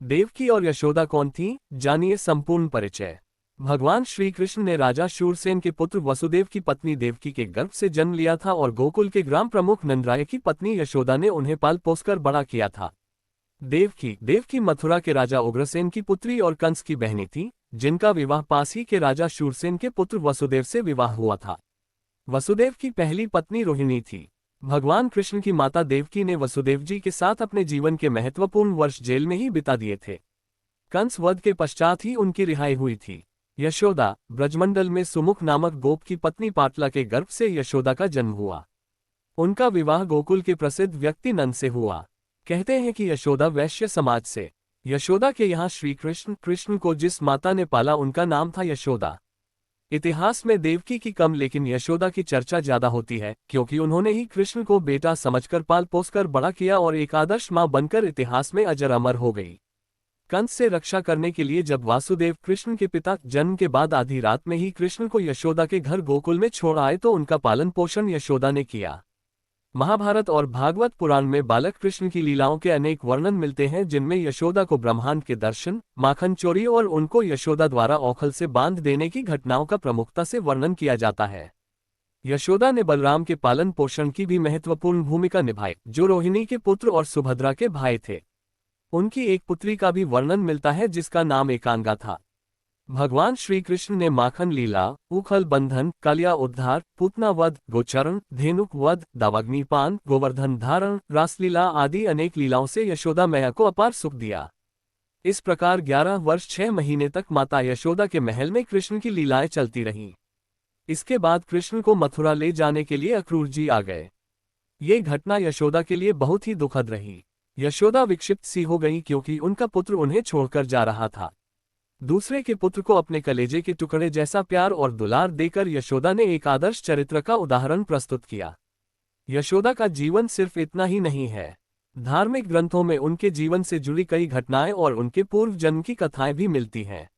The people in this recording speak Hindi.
देवकी और यशोदा कौन थी, जानिए संपूर्ण परिचय। भगवान श्री कृष्ण ने राजा शूरसेन के पुत्र वसुदेव की पत्नी देवकी के गर्भ से जन्म लिया था और गोकुल के ग्राम प्रमुख नंदराय की पत्नी यशोदा ने उन्हें पाल पोसकर बड़ा किया था। देवकी मथुरा के राजा उग्रसेन की पुत्री और कंस की बहनी थी, जिनका विवाह पास ही के राजा शूरसेन के पुत्र वसुदेव से विवाह हुआ था। वसुदेव की पहली पत्नी रोहिणी थी। भगवान कृष्ण की माता देवकी ने वसुदेव जी के साथ अपने जीवन के महत्वपूर्ण वर्ष जेल में ही बिता दिए थे। कंस वध के पश्चात ही उनकी रिहाई हुई थी। यशोदा, ब्रजमंडल में सुमुख नामक गोप की पत्नी पाटला के गर्भ से यशोदा का जन्म हुआ। उनका विवाह गोकुल के प्रसिद्ध व्यक्ति नंद से हुआ। कहते हैं कि यशोदा वैश्य समाज से। यशोदा के यहाँ श्री कृष्ण को जिस माता ने पाला उनका नाम था यशोदा। इतिहास में देवकी की कम लेकिन यशोदा की चर्चा ज्यादा होती है, क्योंकि उन्होंने ही कृष्ण को बेटा समझकर पाल पोसकर बड़ा किया और एक आदर्श मां बनकर इतिहास में अजर अमर हो गई। कंस से रक्षा करने के लिए जब वासुदेव कृष्ण के पिता जन्म के बाद आधी रात में ही कृष्ण को यशोदा के घर गोकुल में छोड़ आए तो उनका पालन पोषण यशोदा ने किया। महाभारत और भागवत पुराण में बालक कृष्ण की लीलाओं के अनेक वर्णन मिलते हैं, जिनमें यशोदा को ब्रह्मांड के दर्शन, माखन चोरी और उनको यशोदा द्वारा औखल से बांध देने की घटनाओं का प्रमुखता से वर्णन किया जाता है। यशोदा ने बलराम के पालन पोषण की भी महत्वपूर्ण भूमिका निभाई, जो रोहिणी के पुत्र और सुभद्रा के भाई थे। उनकी एक पुत्री का भी वर्णन मिलता है जिसका नाम एकांगा था। भगवान श्री कृष्ण ने माखन लीला, उखल बंधन, कालिया उद्धार, पूतना वध, गोचरण, धेनुक वध, दावाग्निपान, गोवर्धन धारण, रासलीला आदि अनेक लीलाओं से यशोदा मैया को अपार सुख दिया। इस प्रकार 11 वर्ष 6 महीने तक माता यशोदा के महल में कृष्ण की लीलाएं चलती रहीं। इसके बाद कृष्ण को मथुरा ले जाने के लिए अक्रूर जी आ गए। ये घटना यशोदा के लिए बहुत ही दुखद रही। यशोदा विक्षिप्त सी हो गई क्योंकि उनका पुत्र उन्हें छोड़कर जा रहा था। दूसरे के पुत्र को अपने कलेजे के टुकड़े जैसा प्यार और दुलार देकर यशोदा ने एक आदर्श चरित्र का उदाहरण प्रस्तुत किया। यशोदा का जीवन सिर्फ इतना ही नहीं है। धार्मिक ग्रंथों में उनके जीवन से जुड़ी कई घटनाएं और उनके पूर्व जन्म की कथाएं भी मिलती हैं।